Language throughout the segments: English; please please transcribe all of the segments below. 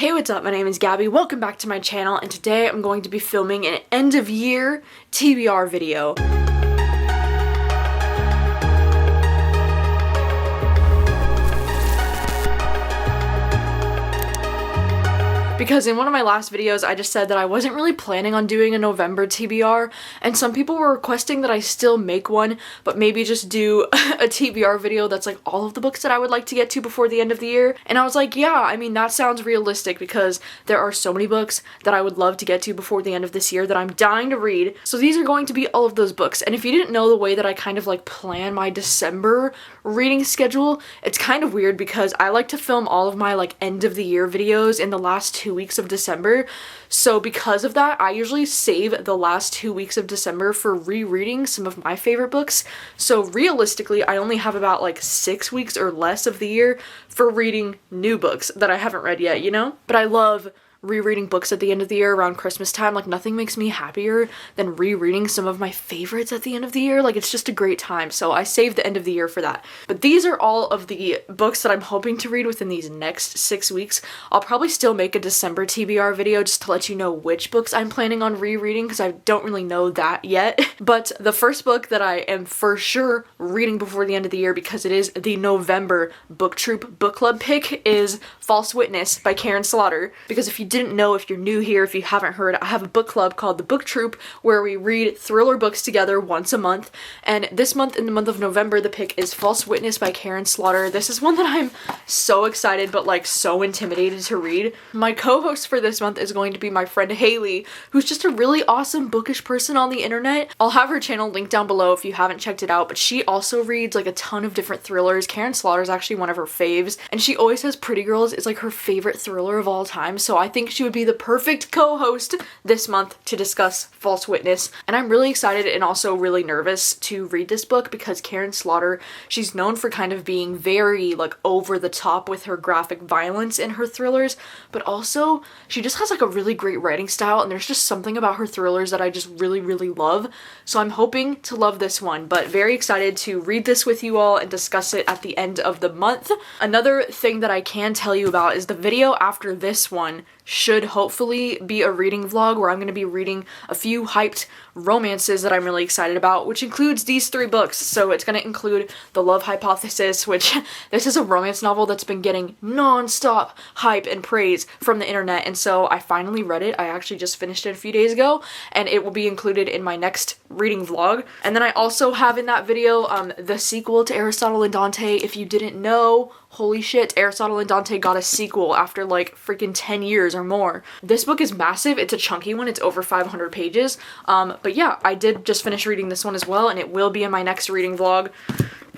Hey, what's up? My name is Gabby. Welcome back to my channel, and today I'm going to be filming an end of year TBR video. Because in one of my last videos, I just said that I wasn't really planning on doing a November TBR, and some people were requesting that I still make one, but maybe just do a TBR video that's like all of the books that I would like to get to before the end of the year. And I was like, yeah, I mean, that sounds realistic because there are so many books that I would love to get to before the end of this year that I'm dying to read. So these are going to be all of those books. And if you didn't know the way that I kind of like plan my December reading schedule, it's kind of weird because I like to film all of my like end of the year videos in the last 2 weeks of December. So because of that, I usually save the last 2 weeks of December for rereading some of my favorite books. So realistically, I only have about like 6 weeks or less of the year for reading new books that I haven't read yet, you know? But I love rereading books at the end of the year around Christmas time. Like, nothing makes me happier than rereading some of my favorites at the end of the year. Like, it's just a great time, so I save the end of the year for that. But these are all of the books that I'm hoping to read within these next 6 weeks. I'll probably still make a December TBR video just to let you know which books I'm planning on rereading, because I don't really know that yet. But the first book that I am for sure reading before the end of the year, because it is the November booktube book club pick, is False Witness by Karin Slaughter. Because if you didn't know, if you're new here, if you haven't heard, I have a book club called the Book Troop where we read thriller books together once a month. And this month, in the month of November, the pick is False Witness by Karin Slaughter. This is one that I'm so excited but like so intimidated to read. My co-host for this month is going to be my friend Haley, who's just a really awesome bookish person on the internet. I'll have her channel linked down below if you haven't checked it out, but she also reads like a ton of different thrillers. Karin Slaughter is actually one of her faves, and she always says Pretty Girls is like her favorite thriller of all time, so I think she would be the perfect co-host this month to discuss False Witness. And I'm really excited and also really nervous to read this book because Karin Slaughter, she's known for kind of being very like over the top with her graphic violence in her thrillers, but also she just has like a really great writing style, and there's just something about her thrillers that I just really love. So I'm hoping to love this one, but very excited to read this with you all and discuss it at the end of the month. Another thing that I can tell you about is the video after this one should hopefully be a reading vlog where I'm going to be reading a few hyped romances that I'm really excited about, which includes these 3 books. So it's going to include The Love Hypothesis, which this is a romance novel that's been getting non-stop hype and praise from the internet, and so I finally read it. I actually just finished it a few days ago, and it will be included in my next reading vlog. And then I also have in that video the sequel to Aristotle and Dante. If you didn't know, holy shit, Aristotle and Dante got a sequel after like freaking 10 years or more. This book is massive. It's a chunky one. It's over 500 pages. But yeah, I did just finish reading this one as well, and it will be in my next reading vlog.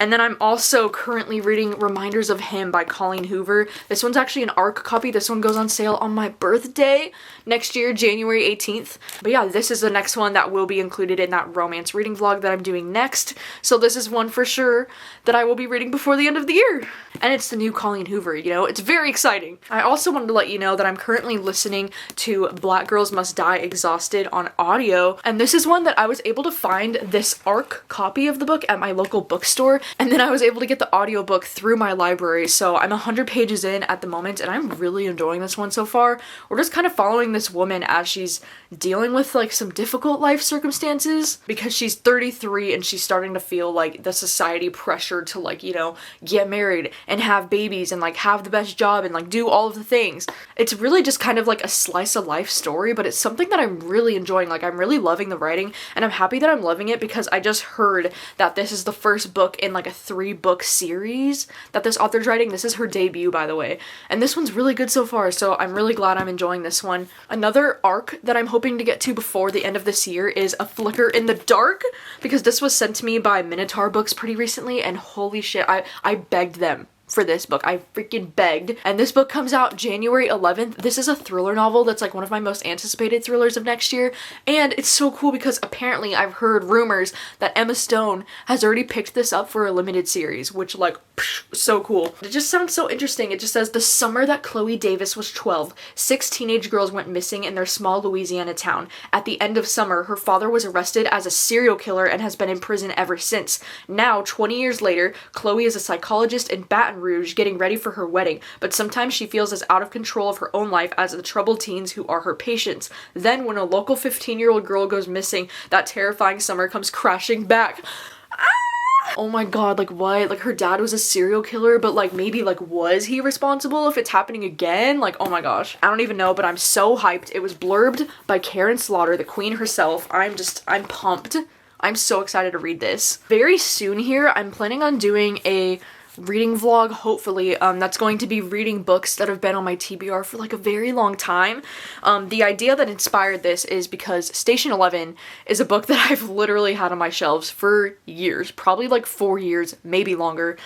And then I'm also currently reading Reminders of Him by Colleen Hoover. This one's actually an ARC copy. This one goes on sale on my birthday next year, January 18th. But yeah, this is the next one that will be included in that romance reading vlog that I'm doing next. So this is one for sure that I will be reading before the end of the year. And it's the new Colleen Hoover, you know? It's very exciting. I also wanted to let you know that I'm currently listening to Black Girls Must Die Exhausted on audio. And this is one that I was able to find this ARC copy of the book at my local bookstore. And then I was able to get the audiobook through my library, so I'm 100 pages in at the moment, and I'm really enjoying this one so far. We're just kind of following this woman as she's dealing with like some difficult life circumstances because she's 33 and she's starting to feel like the society pressure to like, you know, get married and have babies and like have the best job and like do all of the things. It's really just kind of like a slice of life story, but it's something that I'm really enjoying. Like, I'm really loving the writing, and I'm happy that I'm loving it because I just heard that this is the first book in like a 3-book series that this author's writing. This is her debut, by the way, and this one's really good so far, so I'm really glad I'm enjoying this one. Another arc that I'm hoping to get to before the end of this year is A Flicker in the Dark, because this was sent to me by Minotaur Books pretty recently, and holy shit, I begged them for this book. I freaking begged. And this book comes out January 11th. This is a thriller novel that's like one of my most anticipated thrillers of next year. And it's so cool because apparently I've heard rumors that Emma Stone has already picked this up for a limited series, which like, so cool. It just sounds so interesting. It just says, the summer that Chloe Davis was 12, 6 teenage girls went missing in their small Louisiana town. At the end of summer, her father was arrested as a serial killer and has been in prison ever since. Now, 20 years later, Chloe is a psychologist in Baton Rouge getting ready for her wedding, but sometimes she feels as out of control of her own life as the troubled teens who are her patients. Then when a local 15-year-old girl goes missing, that terrifying summer comes crashing back. Oh my god, like what? Like her dad was a serial killer, but like maybe like was he responsible if it's happening again? Like, oh my gosh. I don't even know, but I'm so hyped. It was blurbed by Karin Slaughter, the queen herself. I'm pumped. I'm so excited to read this. Very soon here, I'm planning on doing a reading vlog, hopefully, that's going to be reading books that have been on my TBR for like a very long time. The idea that inspired this is because Station 11 is a book that I've literally had on my shelves for years, probably like 4 years, maybe longer,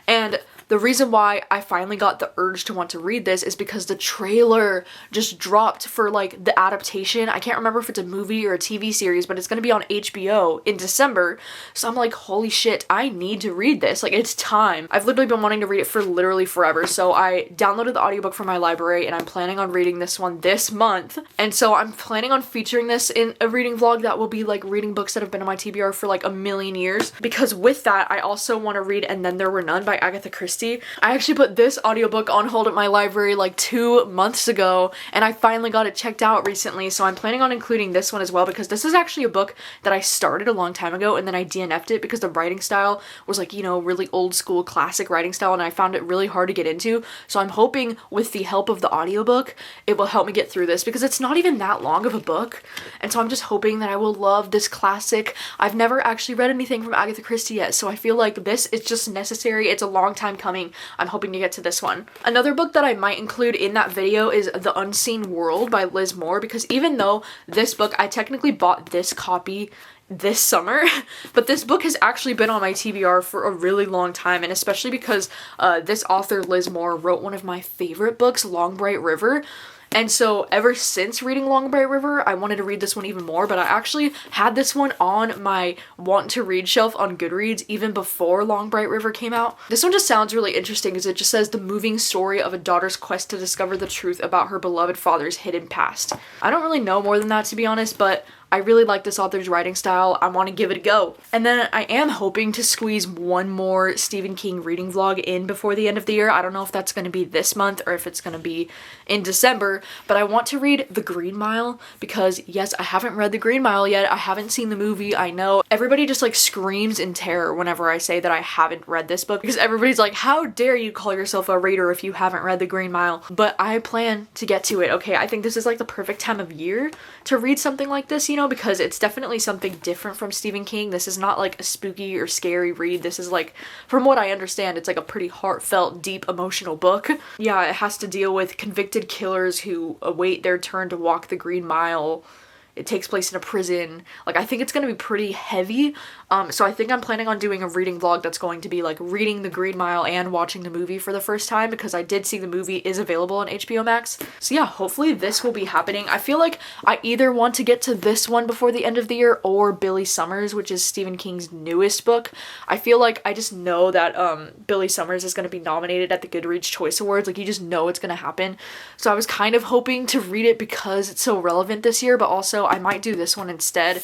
and the reason why I finally got the urge to want to read this is because the trailer just dropped for like the adaptation. I can't remember if it's a movie or a TV series, but it's gonna be on HBO in December. So I'm like, holy shit, I need to read this. Like, it's time. I've literally been wanting to read it for literally forever. So I downloaded the audiobook from my library and I'm planning on reading this one this month. And so I'm planning on featuring this in a reading vlog that will be like reading books that have been on my TBR for like a million years. Because with that, I also want to read And Then There Were None by Agatha Christie. I actually put this audiobook on hold at my library like 2 months ago, and I finally got it checked out recently, so I'm planning on including this one as well, because this is actually a book that I started a long time ago and then I DNF'd it because the writing style was like, you know, really old school classic writing style, and I found it really hard to get into. So I'm hoping with the help of the audiobook, it will help me get through this, because it's not even that long of a book, and so I'm just hoping that I will love this classic. I've never actually read anything from Agatha Christie yet, so I feel like this is just necessary. It's a long time coming. I'm hoping to get to this one. Another book that I might include in that video is The Unseen World by Liz Moore, because even though this book, I technically bought this copy this summer, but this book has actually been on my TBR for a really long time, and especially because this author, Liz Moore, wrote one of my favorite books, Long Bright River. And so ever since reading Long Bright River, I wanted to read this one even more, but I actually had this one on my want to read shelf on Goodreads even before Long Bright River came out. This one just sounds really interesting because it just says the moving story of a daughter's quest to discover the truth about her beloved father's hidden past. I don't really know more than that, to be honest, but I really like this author's writing style. I want to give it a go. And then I am hoping to squeeze one more Stephen King reading vlog in before the end of the year. I don't know if that's going to be this month or if it's going to be in December, but I want to read The Green Mile because, yes, I haven't read The Green Mile yet. I haven't seen the movie. I know everybody just like screams in terror whenever I say that I haven't read this book, because everybody's like, how dare you call yourself a reader if you haven't read The Green Mile? But I plan to get to it, okay? I think this is like the perfect time of year to read something like this, you know, because it's definitely something different from Stephen King. This is not like a spooky or scary read. This is like, from what I understand, it's like a pretty heartfelt, deep, emotional book. Yeah, it has to deal with convicted killers who await their turn to walk the Green Mile. It takes place in a prison. Like, I think it's going to be pretty heavy. So I think I'm planning on doing a reading vlog that's going to be like reading The Green Mile and watching the movie for the first time, because I did see the movie is available on HBO Max. So yeah, hopefully this will be happening. I feel like I either want to get to this one before the end of the year or Billy Summers, which is Stephen King's newest book. I feel like I just know that Billy Summers is going to be nominated at the Goodreads Choice Awards. Like, you just know it's going to happen. So I was kind of hoping to read it because it's so relevant this year, but also I might do this one instead.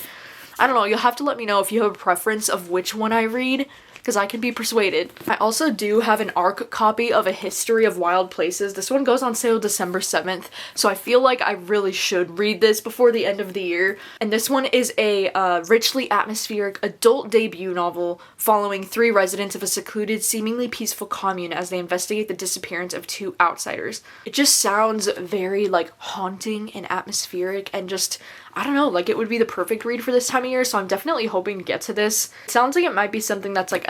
I don't know, you'll have to let me know if you have a preference of which one I read, because I can be persuaded. I also do have an ARC copy of A History of Wild Places. This one goes on sale December 7th, so I feel like I really should read this before the end of the year. And this one is a richly atmospheric adult debut novel following 3 residents of a secluded, seemingly peaceful commune as they investigate the disappearance of 2 outsiders. It just sounds very like haunting and atmospheric, and just, I don't know, like it would be the perfect read for this time of year, so I'm definitely hoping to get to this. It sounds like it might be something that's like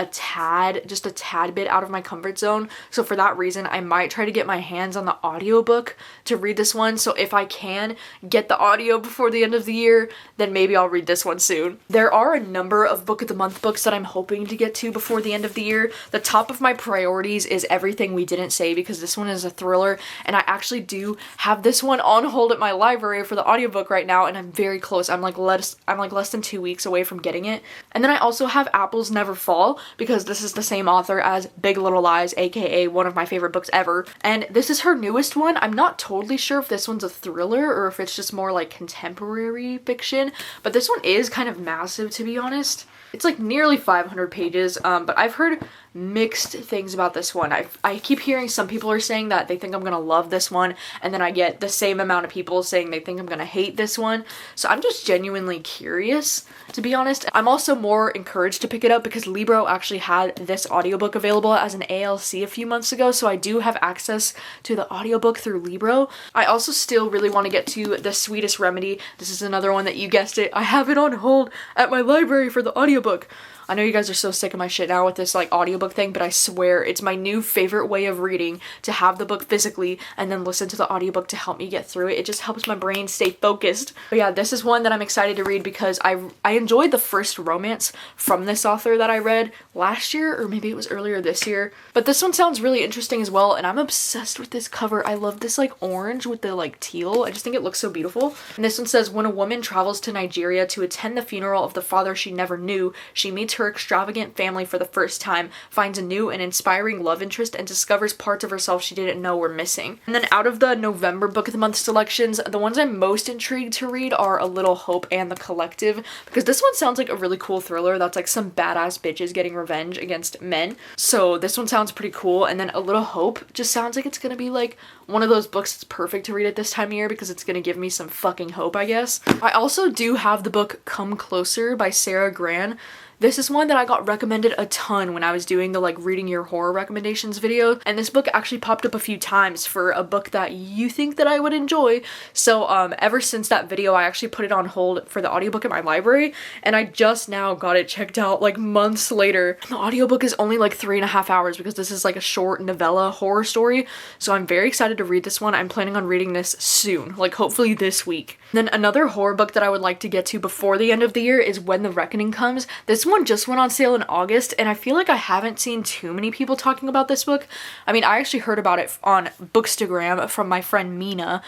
just a tad bit out of my comfort zone, so for that reason I might try to get my hands on the audiobook to read this one. So if I can get the audio before the end of the year, then maybe I'll read this one soon. There are a number of book of the month books that I'm hoping to get to before the end of the year. The top of my priorities is Everything We Didn't Say, because this one is a thriller, and I actually do have this one on hold at my library for the audiobook right now, and I'm very close. I'm like less than 2 weeks away from getting it. And then I also have Apples Never Fall, because this is the same author as Big Little Lies, aka one of my favorite books ever. And this is her newest one. I'm not totally sure if this one's a thriller or if it's just more like contemporary fiction, but this one is kind of massive, to be honest. It's like nearly 500 pages, but I've heard mixed things about this one. I keep hearing some people are saying that they think I'm gonna love this one, and then I get the same amount of people saying they think I'm gonna hate this one. So I'm just genuinely curious, to be honest. I'm also more encouraged to pick it up because Libro actually had this audiobook available as an ALC a few months ago, so I do have access to the audiobook through Libro. I also still really want to get to The Sweetest Remedy. This is another one that, you guessed it, I have it on hold at my library for the audiobook. I know you guys are so sick of my shit now with this like audiobook thing, but I swear it's my new favorite way of reading, to have the book physically and then listen to the audiobook to help me get through it. It just helps my brain stay focused. But yeah, this is one that I'm excited to read because I enjoyed the first romance from this author that I read last year, or maybe it was earlier this year. But this one sounds really interesting as well, and I'm obsessed with this cover. I love this like orange with the like teal. I just think it looks so beautiful. And this one says, when a woman travels to Nigeria to attend the funeral of the father she never knew, she meets her extravagant family for the first time, finds a new and inspiring love interest, and discovers parts of herself she didn't know were missing. And then out of the November Book of the Month selections, the ones I'm most intrigued to read are A Little Hope and The Collective, because this one sounds like a really cool thriller that's like some badass bitches getting revenge against men. So this one sounds pretty cool. And then A Little Hope just sounds like it's gonna be like one of those books that's perfect to read at this time of year because it's gonna give me some fucking hope, I guess. I also do have the book Come Closer by Sarah Gran. This is one that I got recommended a ton when I was doing the like reading your horror recommendations video, and this book actually popped up a few times for a book that you think that I would enjoy. So ever since that video, I actually put it on hold for the audiobook at my library, and I just now got it checked out like months later. The audiobook is only like 3.5 hours because this is like a short novella horror story, so I'm very excited to read this one. I'm planning on reading this soon, like hopefully this week. Then another horror book that I would like to get to before the end of the year is When the Reckoning Comes. This one just went on sale in August, and I feel like I haven't seen too many people talking about this book. I mean, I actually heard about it on Bookstagram from my friend Mina.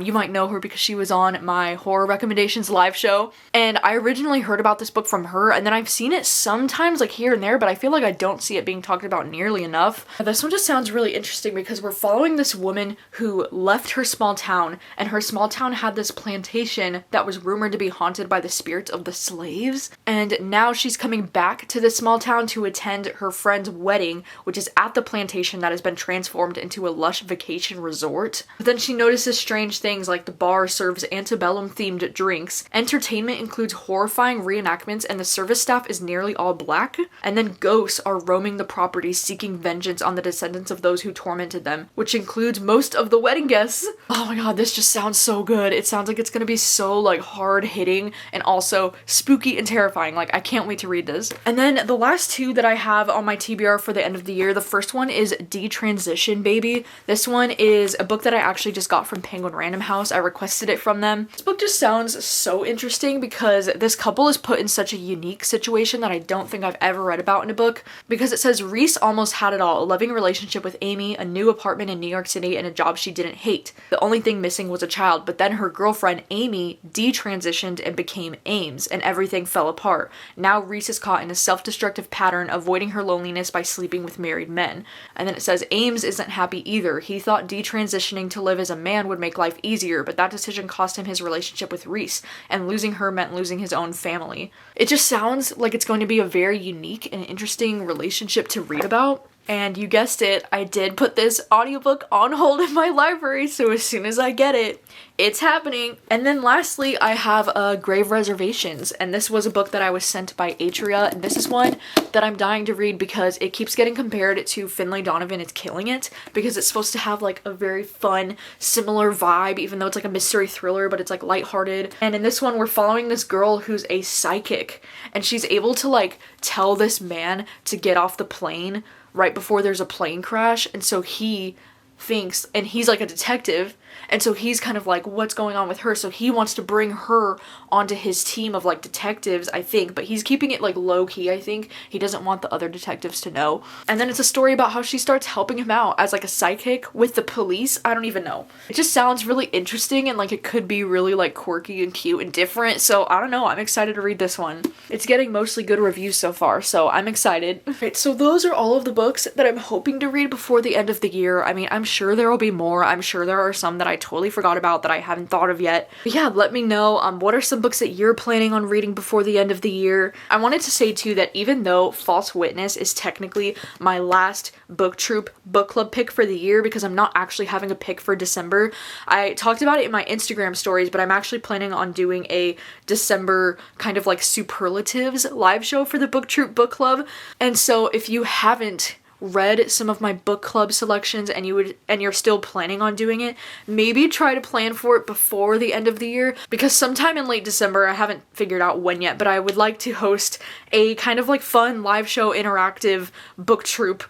You might know her because she was on my horror recommendations live show, and I originally heard about this book from her, and then I've seen it sometimes like here and there, but I feel like I don't see it being talked about nearly enough. This one just sounds really interesting because we're following this woman who left her small town, and her small town had this plantation that was rumored to be haunted by the spirits of the slaves, and now she's coming back to this small town to attend her friend's wedding, which is at the plantation that has been transformed into a lush vacation resort. But then she notices strange things like the bar serves antebellum themed drinks, entertainment includes horrifying reenactments, and the service staff is nearly all black, and then ghosts are roaming the property seeking vengeance on the descendants of those who tormented them, which includes most of the wedding guests. Oh my god, this just sounds so good. It sounds like it's gonna be so like hard hitting and also spooky and terrifying. Like, I can't wait to read this. And then the last two that I have on my TBR for the end of the year, the first one is Detransition Baby. This one is a book that I actually just got from Penguin Random House. I requested it from them. This book just sounds so interesting because this couple is put in such a unique situation that I don't think I've ever read about in a book, because it says Reese almost had it all: a loving relationship with Amy, a new apartment in New York City, and a job she didn't hate. The only thing missing was a child, but then her girlfriend Amy detransitioned and became Ames, and everything fell apart. Now Reese is caught in a self-destructive pattern, avoiding her loneliness by sleeping with married men. And then it says Ames isn't happy either. He thought detransitioning to live as a man would make life easier, but that decision cost him his relationship with Reese, and losing her meant losing his own family. It just sounds like it's going to be a very unique and interesting relationship to read about. And you guessed it, I did put this audiobook on hold in my library, so as soon as I get it, it's happening. And then lastly, I have Grave Reservations, and this was a book that I was sent by Atria, and this is one that I'm dying to read because it keeps getting compared to Finlay Donovan Is Killing It, because it's supposed to have like a very fun, similar vibe, even though it's like a mystery thriller, but it's like lighthearted. And in this one, we're following this girl who's a psychic, and she's able to like tell this man to get off the plane right before there's a plane crash, and so he thinks, and he's like a detective, and so he's kind of like, what's going on with her? So he wants to bring her onto his team of like detectives, I think, but he's keeping it like low key, I think. He doesn't want the other detectives to know. And then it's a story about how she starts helping him out as like a psychic with the police. I don't even know. It just sounds really interesting, and like it could be really like quirky and cute and different. So I don't know, I'm excited to read this one. It's getting mostly good reviews so far, so I'm excited. Right, so those are all of the books that I'm hoping to read before the end of the year. I mean, I'm sure there will be more. I'm sure there are some that I totally forgot about that I haven't thought of yet. But yeah, let me know what are some books that you're planning on reading before the end of the year. I wanted to say too that even though False Witness is technically my last BookTube book club pick for the year, because I'm not actually having a pick for December, I talked about it in my Instagram stories, but I'm actually planning on doing a December kind of like superlatives live show for the BookTube book club. And so if you haven't read some of my book club selections and you're still planning on doing it, maybe try to plan for it before the end of the year, because sometime in late December, I haven't figured out when yet, but I would like to host a kind of like fun live show interactive BookTube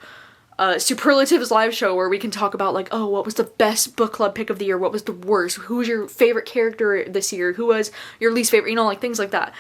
superlatives live show where we can talk about like, oh, what was the best book club pick of the year, what was the worst, who was your favorite character this year, who was your least favorite, you know, like things like that.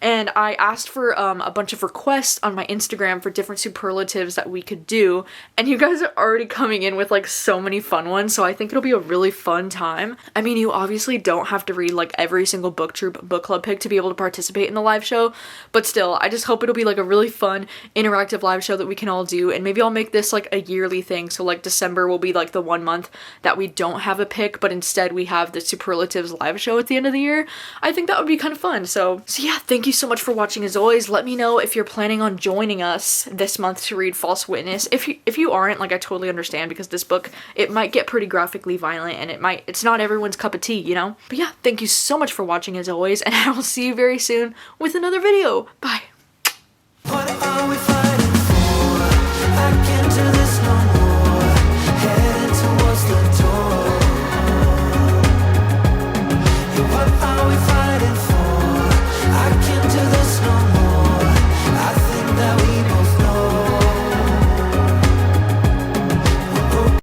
And I asked for a bunch of requests on my Instagram for different superlatives that we could do, and you guys are already coming in with like so many fun ones, so I think it'll be a really fun time. I mean, you obviously don't have to read like every single BookTube book club pick to be able to participate in the live show, but still, I just hope it'll be like a really fun interactive live show that we can all do, and maybe I'll make this like a yearly thing, so like December will be like the 1 month that we don't have a pick, but instead we have the superlatives live show at the end of the year. I think that would be kind of fun. So yeah, thank you so much for watching as always. Let me know if you're planning on joining us this month to read False Witness. If you aren't, like, I totally understand, because this book, it might get pretty graphically violent and it's not everyone's cup of tea, you know? But yeah, thank you so much for watching as always, and I will see you very soon with another video. Bye!